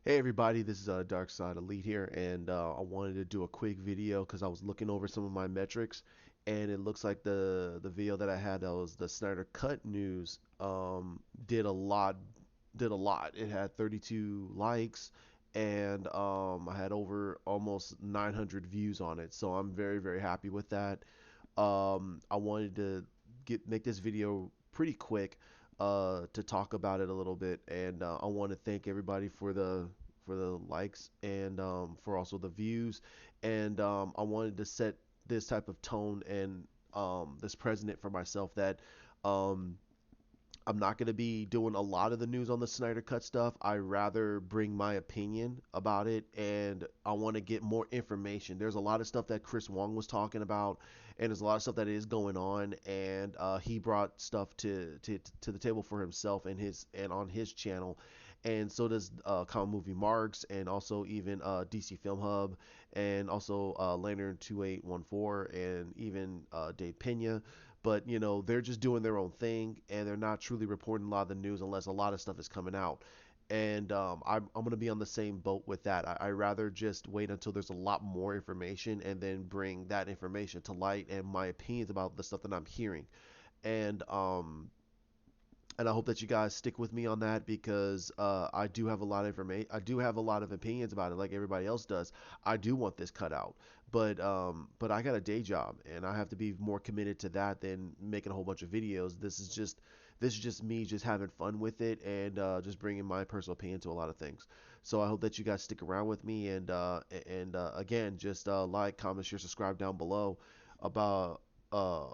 Hey everybody, this is Dark Side Elite here, and I wanted to do a quick video because I was looking over some of my metrics, and it looks like the video that I had that was the Snyder Cut news did a lot did a lot. It had 32 likes, and I had over almost 900 views on it, so I'm very happy with that. I wanted to get make this video pretty quick to talk about it a little bit, and I want to thank everybody for the likes and for also the views, and I wanted to set this type of tone and this precedent for myself that um, I'm not going to be doing a lot of the news on the Snyder Cut stuff. I rather bring my opinion about it, and I want to get more information. There's a lot of stuff that Chris Wong was talking about, and there's a lot of stuff that is going on, and he brought stuff to the table for himself and his and on his channel, and so does Common Movie Marks, and also even DC Film Hub, and also Lantern 2814, and even Dave Pena, but they're just doing their own thing and they're not truly reporting a lot of the news unless a lot of stuff is coming out. And I'm going to be on the same boat with that. I rather just wait until there's a lot more information and then bring that information to light and my opinions about the stuff that I'm hearing. And and I hope that you guys stick with me on that because I do have a lot of information. I do have a lot of opinions about it, like everybody else does. I do want this cut out, but I got a day job, and I have to be more committed to that than making a whole bunch of videos. This is just me just having fun with it and just bringing my personal opinion to a lot of things. So I hope that you guys stick around with me and again, just like, comment, share, subscribe down below about uh,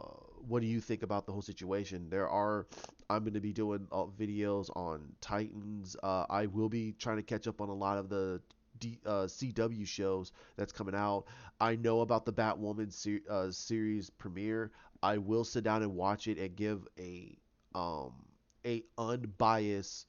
what do you think about the whole situation. I'm going to be doing videos on Titans. I will be trying to catch up on a lot of the CW shows that's coming out. I know about the Batwoman series premiere. I will sit down and watch it and give um, a unbiased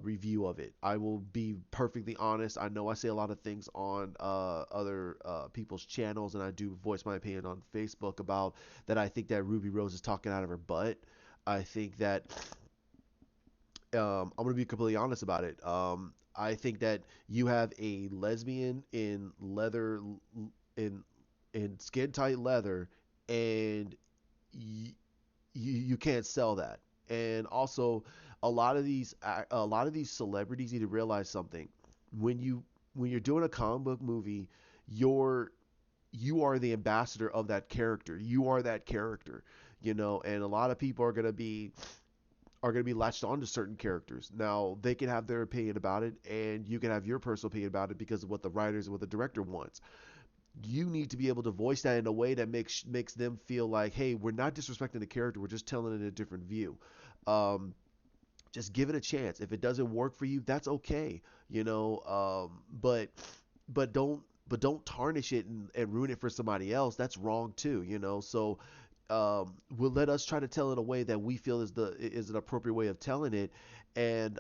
review of it. I will be perfectly honest. I know I say a lot of things on other people's channels, and I do voice my opinion on Facebook about that. I think that Ruby Rose is talking out of her butt. I think that I'm gonna be completely honest about it. I think that you have a lesbian in leather, in skin tight leather, and y- you can't sell that. And also, a lot of these celebrities need to realize something. When you're doing a comic book movie, you're you are the ambassador of that character. You are that character, and a lot of people are going to be latched on to certain characters. Now, they can have their opinion about it, and you can have your personal opinion about it because of what the writers and what the director wants. You need to be able to voice that in a way that makes them feel like, hey, we're not disrespecting the character, we're just telling it a different view. Um, just give it a chance. If it doesn't work for you, that's okay, but don't tarnish it and ruin it for somebody else. That's wrong too. So we'll let us try to tell it in a way that we feel is an appropriate way of telling it, and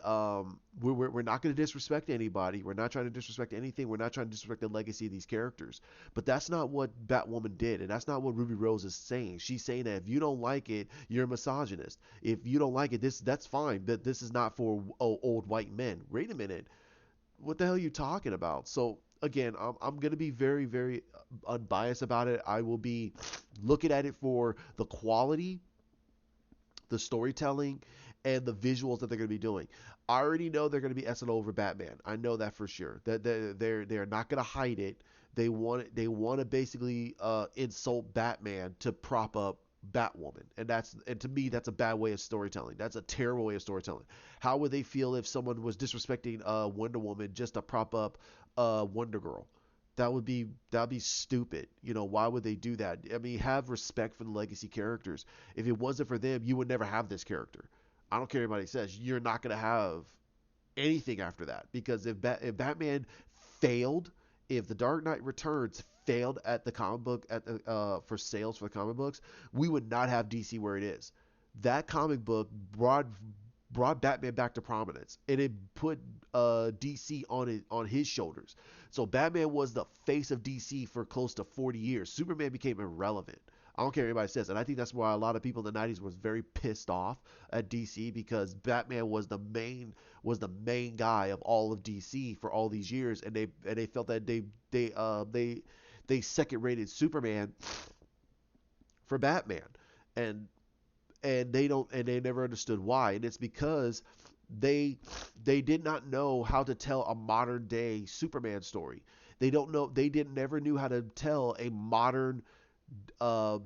we're not going to disrespect anybody. We're not trying to disrespect anything. We're not trying to disrespect the legacy of these characters. But that's not what Batwoman did, and that's not what Ruby Rose is saying. She's saying that if you don't like it, you're a misogynist. If you don't like it, that's fine. But this is not for old white men. Wait a minute, what the hell are you talking about? So again, I'm going to be very unbiased about it. I will be looking at it for the quality, the storytelling, and the visuals that they're going to be doing. I already know they're going to be SNL over Batman. I know that for sure. That they're not going to hide it. They want to basically insult Batman to prop up Batwoman, and to me that's a bad way of storytelling. That's a terrible way of storytelling. How would they feel if someone was disrespecting Wonder Woman just to prop up Wonder Girl? That'd be stupid. Why would they do that? I mean, have respect for the legacy characters. If it wasn't for them, you would never have this character. I don't care what anybody says. You're not gonna have anything after that because if Batman failed, if the Dark Knight Returns failed at the comic book at the for sales for the comic books, we would not have DC where it is. That comic book brought Batman back to prominence, and it put DC on his shoulders. So Batman was the face of DC for close to 40 years. Superman became irrelevant. I don't care what anybody says. And I think that's why a lot of people in the 90s was very pissed off at DC, because Batman was the main guy of all of DC for all these years, and they felt that they second rated Superman for Batman. And they never understood why. And it's because they they did not know how to tell a modern day Superman story. They didn't never knew how to tell a modern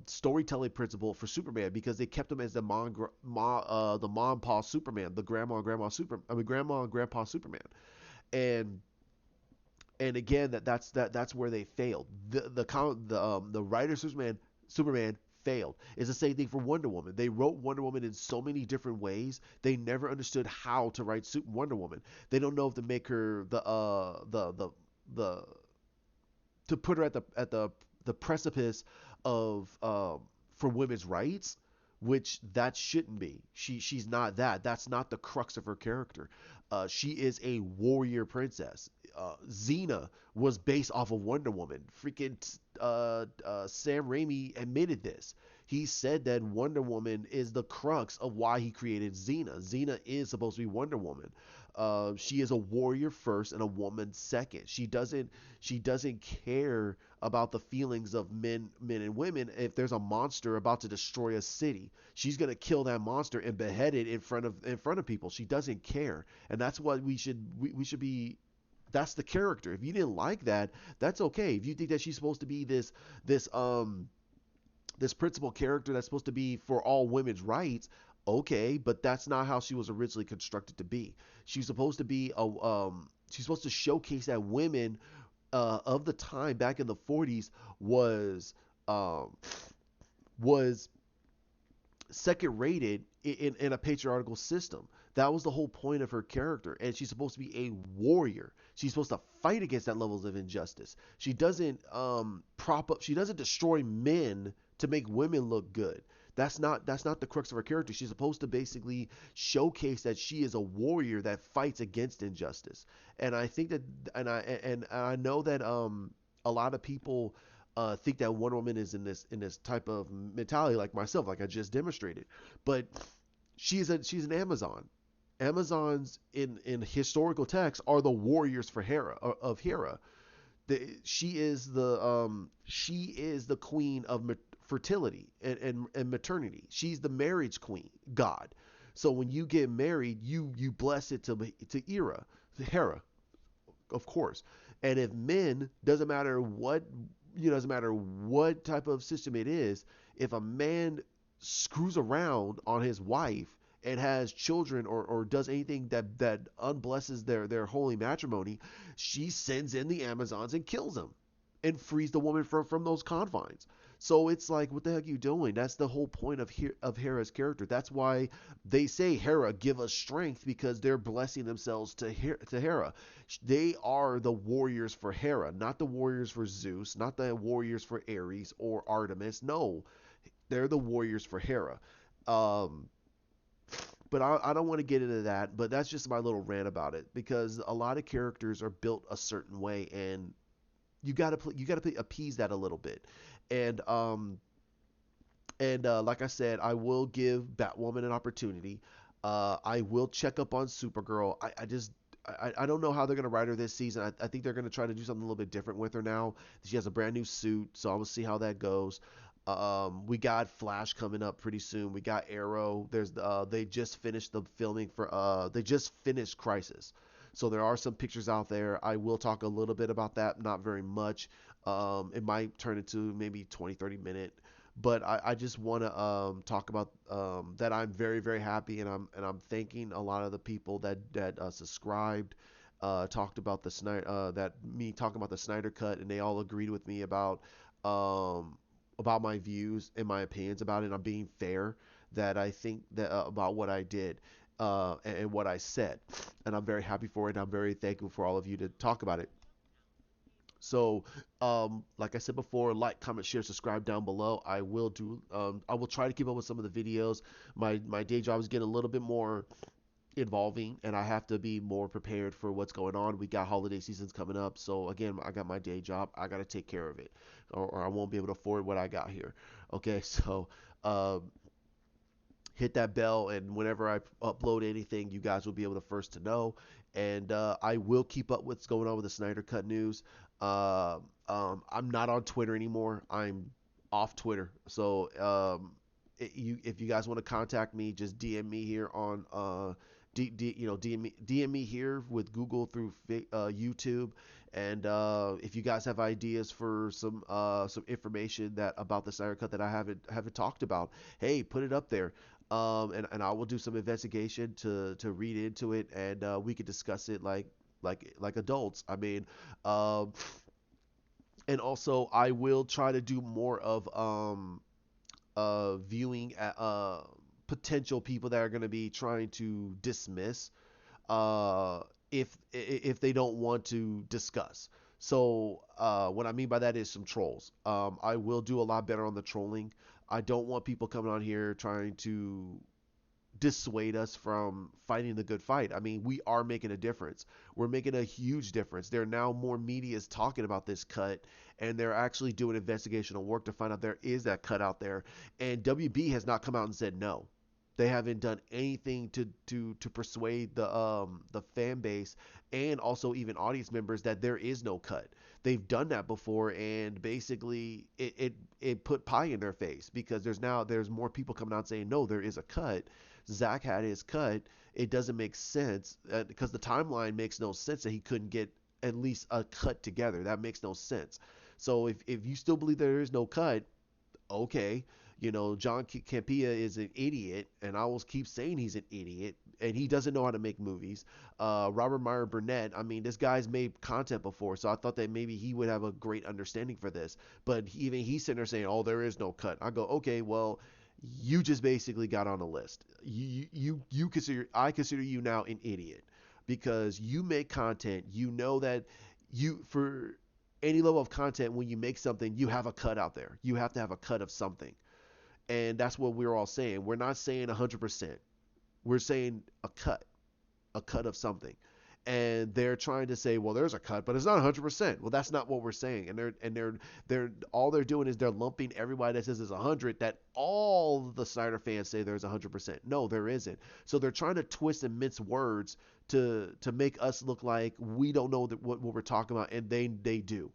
storytelling principle for Superman, because they kept him as the mom and pa Superman, the grandma and grandpa Superman. And again, that's where they failed. The writer Superman failed. It's the same thing for Wonder Woman. They wrote Wonder Woman in so many different ways. They never understood how to write Wonder Woman. They don't know if to make her the to put her at the precipice of for women's rights, which that shouldn't be. She's not that. That's not the crux of her character. She is a warrior princess. Xena was based off of Wonder Woman. Freaking Sam Raimi admitted this. He said that Wonder Woman is the crux of why he created Xena. Xena is supposed to be Wonder Woman. She is a warrior first and a woman second. She doesn't care about the feelings of men and women. If there's a monster about to destroy a city, she's gonna kill that monster and behead it in front of people. She doesn't care, and that's what we should be. That's the character. If you didn't like that, that's okay. If you think that she's supposed to be this principal character that's supposed to be for all women's rights, okay, but that's not how she was originally constructed to be. She's supposed to be a she's supposed to showcase that women of the time back in the 40s um, was second rated in a patriarchal system. That was the whole point of her character, and she's supposed to be a warrior. She's supposed to fight against that levels of injustice. She doesn't prop up. She doesn't destroy men to make women look good. That's not the crux of her character. She's supposed to basically showcase that she is a warrior that fights against injustice. And I think that, and I know that a lot of people think that Wonder Woman is in this type of mentality, like myself, like I just demonstrated. But she's an Amazon. Amazons in historical texts are the warriors for Hera of Hera. She is the queen of fertility and maternity. She's the marriage queen god. So when you get married, you bless it to Hera, of course. And if men, doesn't matter what type of system it is, if a man screws around on his wife and has children, or does anything that unblesses their holy matrimony, she sends in the Amazons and kills him and frees the woman from those confines. So it's like, what the heck are you doing? That's the whole point of Hera's character. That's why they say, Hera, give us strength, because they're blessing themselves to Hera. They are the warriors for Hera, not the warriors for Zeus, not the warriors for Ares or Artemis. No, they're the warriors for Hera. Um, but I don't want to get into that. But that's just my little rant about it, because a lot of characters are built a certain way, and you gotta appease that a little bit. And like I said, I will give Batwoman an opportunity. I will check up on Supergirl. I don't know how they're gonna write her this season. I think they're gonna try to do something a little bit different with her now. She has a brand new suit, so I'm gonna see how that goes. We got Flash coming up pretty soon. We got Arrow. They just finished the filming for they just finished Crisis. So there are some pictures out there. I will talk a little bit about that, not very much. It might turn into maybe 20, 30 minute, but I just want to talk about that I'm very, very happy, and I'm thanking a lot of the people that subscribed, talked about the talking about the Snyder Cut, and they all agreed with me about my views and my opinions about it. I'm being fair, that I think that about what I did and what I said, and I'm very happy for it. And I'm very thankful for all of you to talk about it. So, like I said before, like, comment, share, subscribe down below. I will try to keep up with some of the videos. My day job is getting a little bit more. involving, and I have to be more prepared for what's going on. We got holiday seasons coming up, so again, I got my day job. I got to take care of it, or I won't be able to afford what I got here. Okay, so um, hit that bell, and whenever I upload anything, you guys will be able to first to know. And I will keep up what's going on with the Snyder Cut news. I'm not on Twitter anymore. I'm off Twitter. So if you guys want to contact me, just DM me here on DM me here with Google through YouTube. And if you guys have ideas for some information that about the Snyder Cut that I haven't talked about, hey, put it up there. And I will do some investigation to read into it, and we could discuss it like adults. I mean, um, and also I will try to do more of viewing at potential people that are going to be trying to dismiss uh, if they don't want to discuss. So what I mean by that is some trolls. I will do a lot better on the trolling. I don't want people coming on here trying to dissuade us from fighting the good fight. I mean, we are making a difference. We're making a huge difference. There are now more media's talking about this cut, and they're actually doing investigational work to find out there is that cut out there. And WB has not come out and said no. They haven't done anything to persuade the fan base and also even audience members that there is no cut. They've done that before, and basically it put pie in their face because there's more people coming out saying no, there is a cut. Zach had his cut. It doesn't make sense because the timeline makes no sense that he couldn't get at least a cut together. That makes no sense. So if you still believe there is no cut, okay, John Campea is an idiot, and I will keep saying he's an idiot, and he doesn't know how to make movies. Robert Meyer Burnett, I mean, this guy's made content before, so I thought that maybe he would have a great understanding for this. But even he's sitting there saying, "Oh, there is no cut." I go, "Okay, well, you just basically got on a list. I consider you now an idiot because you make content. You know that for any level of content, when you make something, you have a cut out there. You have to have a cut of something, and that's what we're all saying. We're not saying 100%. We're saying a cut of something. And they're trying to say, well, there's a cut, but it's not 100%. Well, that's not what we're saying. And they're all they're doing is they're lumping everybody that says there's 100 that all the Snyder fans say there's 100%. No, there isn't. So they're trying to twist and mince words to make us look like we don't know what we're talking about, and they do.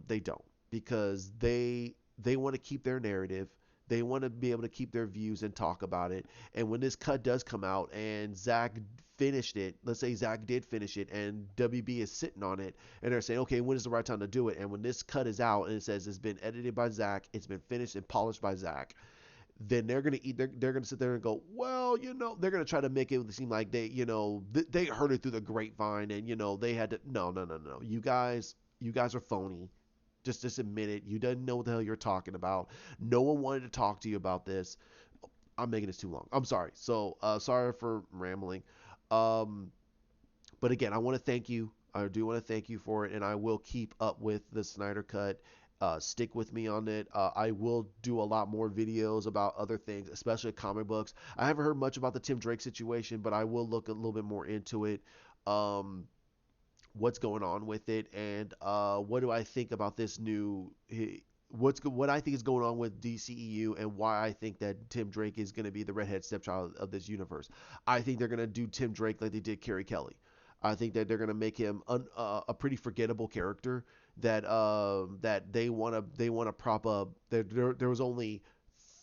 They don't, because they want to keep their narrative. They want to be able to keep their views and talk about it. And when this cut does come out and Zach finished it, let's say Zach did finish it and WB is sitting on it, and they're saying, okay, when is the right time to do it? And when this cut is out and it says it's been edited by Zach, it's been finished and polished by Zach, then they're gonna sit there and go, well, they're gonna try to make it seem like they heard it through the grapevine, and they had to. No, no, no, no. You guys are phony. Just admit it. You didn't know what the hell you're talking about. No one wanted to talk to you about this. I'm making this too long. I'm sorry. So sorry for rambling. Um, but again, I want to thank you. I do want to thank you for it, and I will keep up with the Snyder Cut. Stick with me on it. I will do a lot more videos about other things, especially comic books. I haven't heard much about the Tim Drake situation, but I will look a little bit more into it. Um, what's going on with it, and what do I think about this new what I think is going on with DCEU, and why I think that Tim Drake is going to be the redhead stepchild of this universe. I think they're going to do Tim Drake like they did Carrie Kelly. I think that they're going to make him a pretty forgettable character that they want to prop up. There was only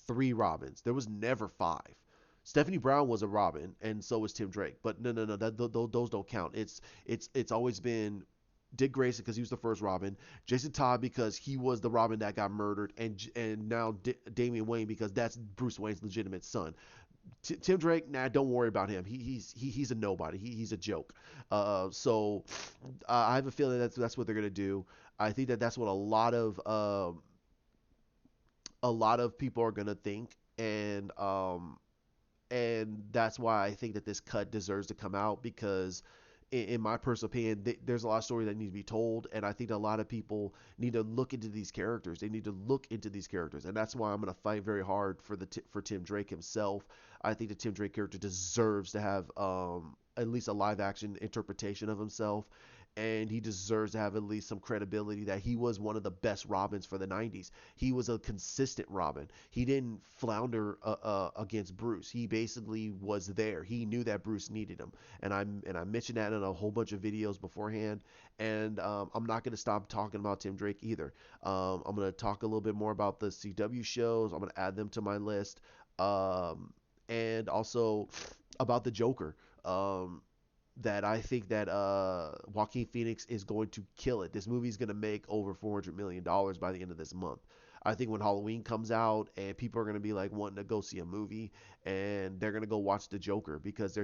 three Robins. There was never five. Stephanie Brown was a Robin, and so was Tim Drake. But no, no, no, those don't count. It's always been Dick Grayson because he was the first Robin, Jason Todd because he was the Robin that got murdered, and now Damian Wayne because that's Bruce Wayne's legitimate son. Tim Drake, nah, don't worry about him. He's a nobody. He's a joke. So I have a feeling that's what they're gonna do. I think that's what a lot of people are gonna think, and that's why I think that this cut deserves to come out because in my personal opinion, there's a lot of stories that need to be told, and I think a lot of people need to look into these characters. They need to look into these characters, and that's why I'm gonna fight very hard for for Tim Drake himself. I think the Tim Drake character deserves to have at least a live action interpretation of himself, and he deserves to have at least some credibility that he was one of the best Robins for the 90s. He was a consistent Robin. He didn't flounder against Bruce. He basically was there. He knew that Bruce needed him, and I mentioned that in a whole bunch of videos beforehand. And I'm not going to stop talking about Tim Drake either. I'm going to talk a little bit more about the CW shows. I'm going to add them to my list, and also about the Joker. That I think that Joaquin Phoenix is going to kill it. This movie is going to make over $400 million by the end of this month. I think when Halloween comes out and people are going to be like wanting to go see a movie, and they're going to go watch the Joker because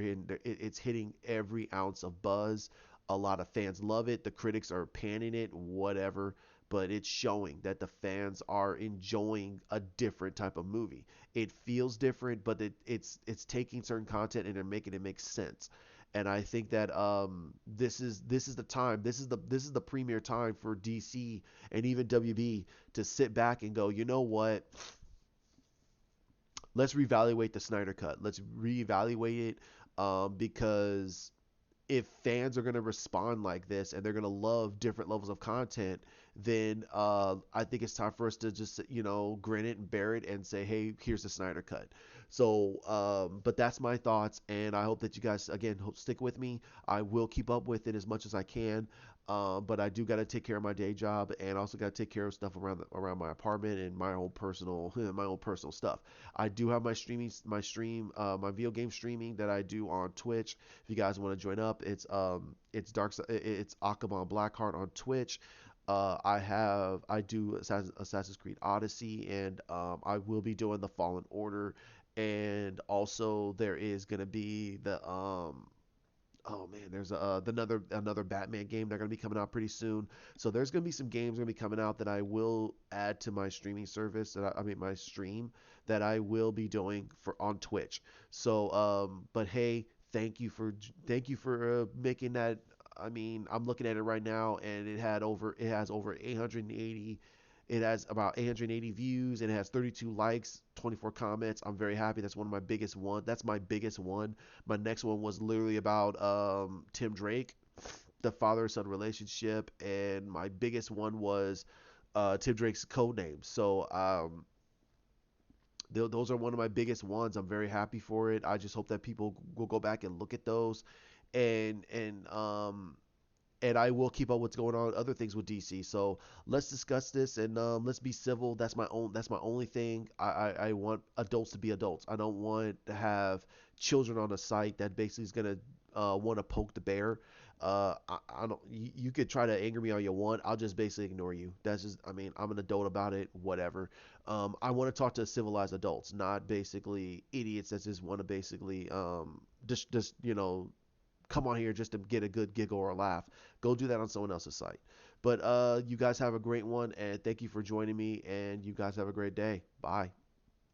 it's hitting every ounce of buzz. A lot of fans love it. The critics are panning it, whatever. But it's showing that the fans are enjoying a different type of movie. It feels different, but it's taking certain content and they're making it make sense. And I think that this is the time. This is the premier time for DC and even WB to sit back and go, you know what? Let's reevaluate the Snyder Cut. Let's reevaluate it, because if fans are going to respond like this and they're going to love different levels of content, then I think it's time for us to just, grin it and bear it and say, hey, here's the Snyder Cut. So, but that's my thoughts, and I hope that you guys, again, stick with me. I will keep up with it as much as I can. But I do got to take care of my day job, and also got to take care of stuff around my apartment and my own personal my own personal stuff. I do have my video game streaming that I do on Twitch. If you guys want to join up, it's Akaban Blackheart on Twitch. I do Assassin's Creed Odyssey, and I will be doing the Fallen Order, and also there is gonna be the oh man, there's another Batman game. They're gonna be coming out pretty soon. So there's gonna be some games gonna be coming out that I will add to my streaming service, I mean my stream, that I will be doing for on Twitch. So but hey, thank you for making that. I mean, I'm looking at it right now, and it has over 880. It has about 880 views, and it has 32 likes, 24 comments. I'm very happy. That's one of my biggest one. That's my biggest one. My next one was literally about Tim Drake, the father-son relationship, and my biggest one was Tim Drake's code name. So those are one of my biggest ones. I'm very happy for it. I just hope that people will go back and look at those, and and I will keep up what's going on other things with DC. So let's discuss this, and let's be civil. That's my only thing. I want adults to be adults. I don't want to have children on a site that basically is gonna want to poke the bear. I don't. You could try to anger me all you want. I'll just basically ignore you. That's just. I mean, I'm an adult about it. Whatever. I want to talk to civilized adults, not basically idiots that just want to basically just come on here just to get a good giggle or a laugh. Go do that on someone else's site. But you guys have a great one, and thank you for joining me, and you guys have a great day. Bye.